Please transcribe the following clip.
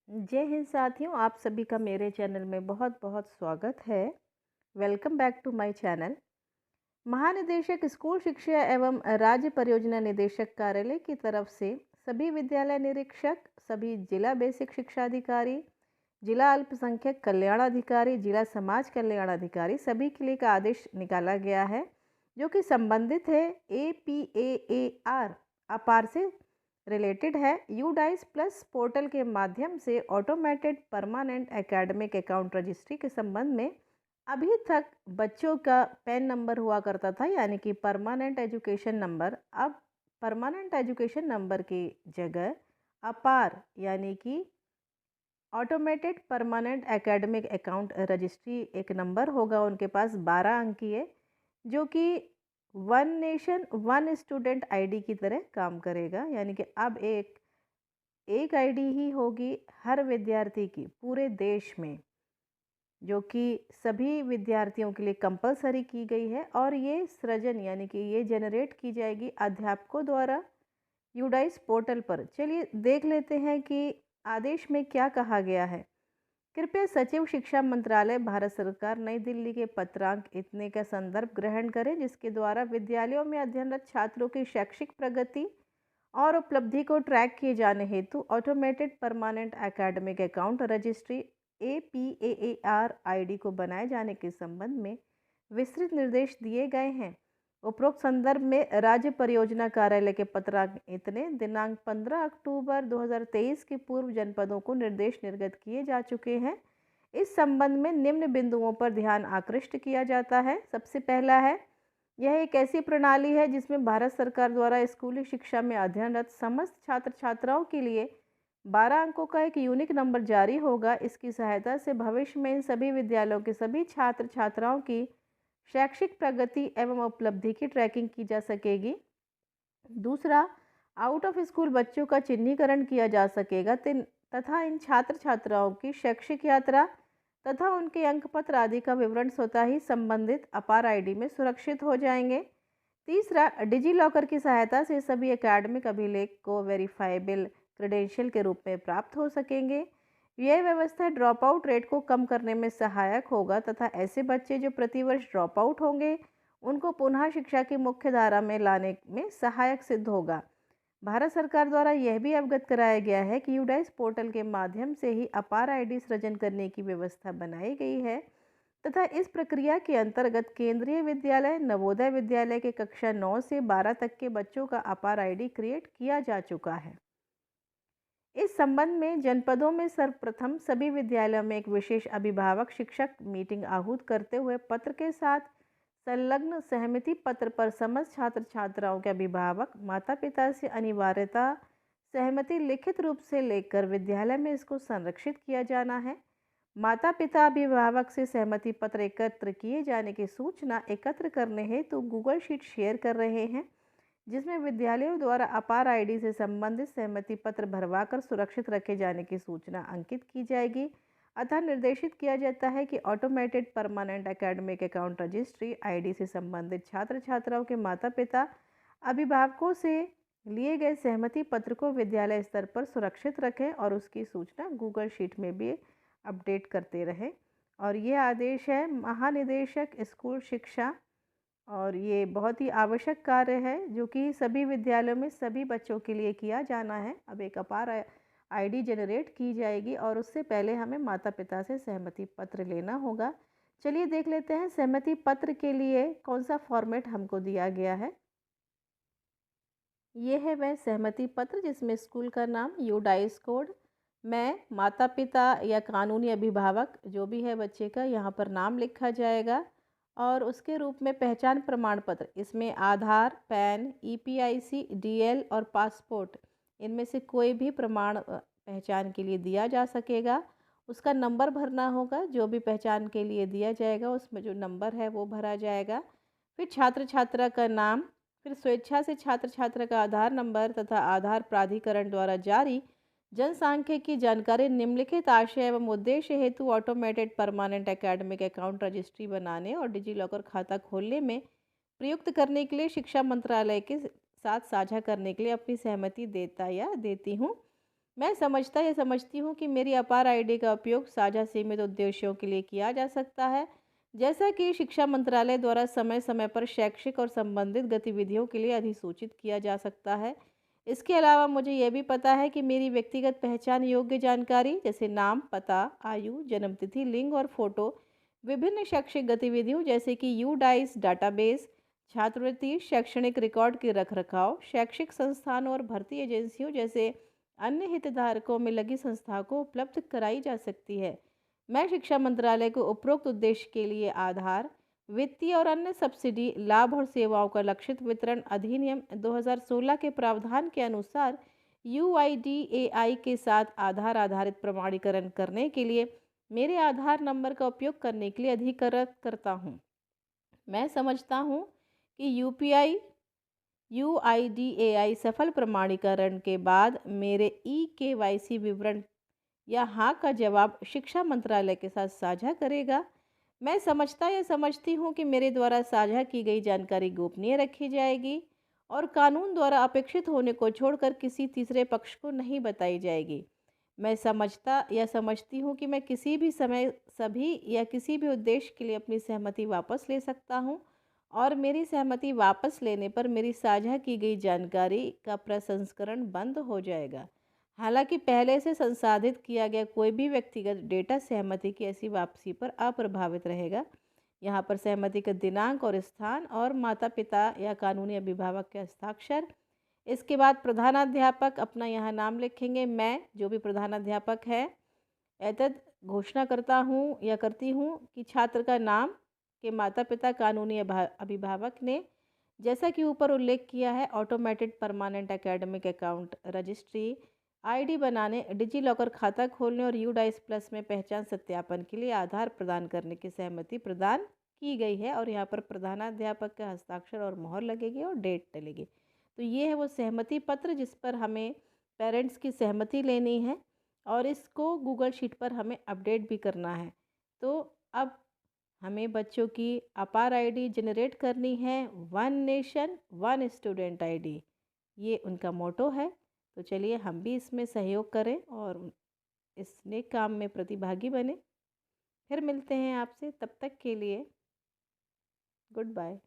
जय हिंद साथियों, आप सभी का मेरे चैनल में बहुत बहुत स्वागत है। Welcome back to my channel. महानिदेशक स्कूल शिक्षा एवं राज्य परियोजना निदेशक कार्यालय की तरफ से सभी विद्यालय निरीक्षक, सभी जिला बेसिक शिक्षा अधिकारी, जिला अल्पसंख्यक कल्याण अधिकारी, जिला समाज कल्याण अधिकारी सभी के लिए का आदेश निकाला गया है, जो कि संबंधित है APAAR अपार से रिलेटेड है। यूडाइस प्लस पोर्टल के माध्यम से automated permanent academic account registry के संबंध में अभी तक बच्चों का पैन नंबर हुआ करता था, यानी कि परमानेंट एजुकेशन नंबर। अब परमानेंट एजुकेशन नंबर की जगह अपार यानी कि automated permanent academic account registry एक नंबर होगा उनके पास 12 अंकीय, जो कि one nation one student ID की तरह काम करेगा। यानी कि अब एक आईडी ही होगी हर विद्यार्थी की पूरे देश में, जो कि सभी विद्यार्थियों के लिए कंपलसरी की गई है। और ये सृजन यानी कि ये जनरेट की जाएगी अध्यापकों द्वारा यूडाइस पोर्टल पर। चलिए देख लेते हैं कि आदेश में क्या कहा गया है। कृपया सचिव शिक्षा मंत्रालय भारत सरकार नई दिल्ली के पत्रांक इतने का संदर्भ ग्रहण करें, जिसके द्वारा विद्यालयों में अध्ययनरत छात्रों की शैक्षिक प्रगति और उपलब्धि को ट्रैक किए जाने हेतु automated permanent academic account registry APAAR ID को बनाए जाने के संबंध में विस्तृत निर्देश दिए गए हैं। उपरोक्त संदर्भ में राज्य परियोजना कार्यालय के पत्रांक इतने दिनांक 15 अक्टूबर 2023 के पूर्व जनपदों को निर्देश निर्गत किए जा चुके हैं। इस संबंध में निम्न बिंदुओं पर ध्यान आकृष्ट किया जाता है। सबसे पहला है, यह एक ऐसी प्रणाली है जिसमें भारत सरकार द्वारा स्कूली शिक्षा में अध्ययनरत समस्त छात्र छात्राओं के लिए 12 अंकों का एक यूनिक नंबर जारी होगा। इसकी सहायता से भविष्य में इन सभी विद्यालयों के सभी छात्र छात्राओं की शैक्षिक प्रगति एवं उपलब्धि की ट्रैकिंग की जा सकेगी। दूसरा, आउट ऑफ स्कूल बच्चों का चिन्हीकरण किया जा सकेगा तथा इन छात्र छात्राओं की शैक्षिक यात्रा तथा उनके अंक पत्र आदि का विवरण स्वतः ही संबंधित अपार आईडी में सुरक्षित हो जाएंगे। तीसरा, डिजी लॉकर की सहायता से सभी एकेडमिक अभिलेख को वेरीफाइबल क्रेडेंशियल के रूप में प्राप्त हो सकेंगे। यह व्यवस्था ड्रॉप आउट रेट को कम करने में सहायक होगा तथा ऐसे बच्चे जो प्रतिवर्ष ड्रॉप आउट होंगे उनको पुनः शिक्षा की मुख्य धारा में लाने में सहायक सिद्ध होगा। भारत सरकार द्वारा यह भी अवगत कराया गया है कि यूडाइस पोर्टल के माध्यम से ही अपार आईडी सृजन करने की व्यवस्था बनाई गई है तथा इस प्रक्रिया के अंतर्गत केंद्रीय विद्यालय, नवोदय विद्यालय के कक्षा 9 से 12 तक के बच्चों का अपार आईडी क्रिएट किया जा चुका है। इस संबंध में जनपदों में सर्वप्रथम सभी विद्यालयों में एक विशेष अभिभावक शिक्षक मीटिंग आहूत करते हुए पत्र के साथ संलग्न सहमति पत्र पर समस्त छात्र छात्राओं के अभिभावक माता पिता से अनिवार्यता सहमति लिखित रूप से लेकर विद्यालय में इसको संरक्षित किया जाना है। माता पिता अभिभावक से सहमति पत्र एकत्र किए जाने की सूचना एकत्र करने हेतु गूगल शीट शेयर कर रहे हैं, जिसमें विद्यालयों द्वारा अपार आईडी से संबंधित सहमति पत्र भरवाकर सुरक्षित रखे जाने की सूचना अंकित की जाएगी। अतः निर्देशित किया जाता है कि automated permanent academic account registry ID से संबंधित छात्र छात्राओं के माता पिता अभिभावकों से लिए गए सहमति पत्र को विद्यालय स्तर पर सुरक्षित रखें और उसकी सूचना गूगल शीट में भी अपडेट करते रहें। और ये आदेश है महानिदेशक स्कूल शिक्षा, और ये बहुत ही आवश्यक कार्य है जो कि सभी विद्यालयों में सभी बच्चों के लिए किया जाना है। अब एक अपार आईडी जनरेट की जाएगी और उससे पहले हमें माता पिता से सहमति पत्र लेना होगा। चलिए देख लेते हैं सहमति पत्र के लिए कौन सा फॉर्मेट हमको दिया गया है। ये है वह सहमति पत्र जिसमें स्कूल का नाम, यूडाइस कोड, मैं, माता पिता या कानूनी अभिभावक जो भी है बच्चे का, यहाँ पर नाम लिखा जाएगा। और उसके रूप में पहचान प्रमाण पत्र, इसमें आधार, पैन, EPIC, DL और पासपोर्ट, इनमें से कोई भी प्रमाण पहचान के लिए दिया जा सकेगा। उसका नंबर भरना होगा, जो भी पहचान के लिए दिया जाएगा उसमें जो नंबर है वो भरा जाएगा। फिर छात्र छात्रा का नाम, फिर स्वेच्छा से छात्र छात्रा का आधार नंबर तथा आधार प्राधिकरण द्वारा जारी जनसांख्यिकी जानकारी निम्नलिखित आशय एवं उद्देश्य हेतु automated permanent academic account registry बनाने और डिजी लॉकर खाता खोलने में प्रयुक्त करने के लिए शिक्षा मंत्रालय के साथ साझा करने के लिए अपनी सहमति देता या देती हूँ। मैं समझता या समझती हूँ कि मेरी अपार आईडी का उपयोग साझा सीमित उद्देश्यों के लिए किया जा सकता है, जैसा कि शिक्षा मंत्रालय द्वारा समय समय पर शैक्षिक और संबंधित गतिविधियों के लिए अधिसूचित किया जा सकता है। इसके अलावा मुझे यह भी पता है कि मेरी व्यक्तिगत पहचान योग्य जानकारी जैसे नाम, पता, आयु, जन्मतिथि, लिंग और फोटो विभिन्न शैक्षिक गतिविधियों जैसे कि यू डाइस डाटाबेस, छात्रवृत्ति, शैक्षणिक रिकॉर्ड के रखरखाव, शैक्षिक संस्थानों और भर्ती एजेंसियों जैसे अन्य हितधारकों में लगी संस्था को उपलब्ध कराई जा सकती है। मैं शिक्षा मंत्रालय को उपरोक्त उद्देश्य के लिए आधार, वित्तीय और अन्य सब्सिडी, लाभ और सेवाओं का लक्षित वितरण अधिनियम 2016 के प्रावधान के अनुसार यूआईडीएआई के साथ आधार आधारित प्रमाणीकरण करने के लिए मेरे आधार नंबर का उपयोग करने के लिए अधिकृत करता हूँ। मैं समझता हूँ कि यूआईडीएआई सफल प्रमाणीकरण के बाद मेरे ई-केवाईसी विवरण या हाँ का जवाब शिक्षा मंत्रालय के साथ साझा करेगा। मैं समझता या समझती हूँ कि मेरे द्वारा साझा की गई जानकारी गोपनीय रखी जाएगी और कानून द्वारा अपेक्षित होने को छोड़कर किसी तीसरे पक्ष को नहीं बताई जाएगी। मैं समझता या समझती हूँ कि मैं किसी भी समय सभी या किसी भी उद्देश्य के लिए अपनी सहमति वापस ले सकता हूँ और मेरी सहमति वापस लेने पर मेरी साझा की गई जानकारी का प्रसंस्करण बंद हो जाएगा। हालांकि पहले से संसाधित किया गया कोई भी व्यक्तिगत डेटा सहमति की ऐसी वापसी पर अप्रभावित रहेगा। यहाँ पर सहमति का दिनांक और स्थान और माता पिता या कानूनी अभिभावक के हस्ताक्षर। इसके बाद प्रधानाध्यापक अपना यहाँ नाम लिखेंगे। मैं जो भी प्रधानाध्यापक है एतद घोषणा करता हूँ या करती हूँ कि छात्र का नाम के माता पिता कानूनी अभिभावक ने जैसा कि ऊपर उल्लेख किया है automated permanent academic account registry ID बनाने, डिजी लॉकर खाता खोलने और यूडाइस प्लस में पहचान सत्यापन के लिए आधार प्रदान करने की सहमति प्रदान की गई है और यहाँ पर प्रधानाध्यापक का हस्ताक्षर और मोहर लगेगी और डेट डलेगी। तो ये है वो सहमति पत्र जिस पर हमें पेरेंट्स की सहमति लेनी है और इसको गूगल शीट पर हमें अपडेट भी करना है। तो अब हमें बच्चों की अपार आईडी जनरेट करनी है। One nation one student ID, ये उनका मोटो है। तो चलिए हम भी इसमें सहयोग करें और इस नेक काम में प्रतिभागी बने। फिर मिलते हैं आपसे, तब तक के लिए गुड बाय।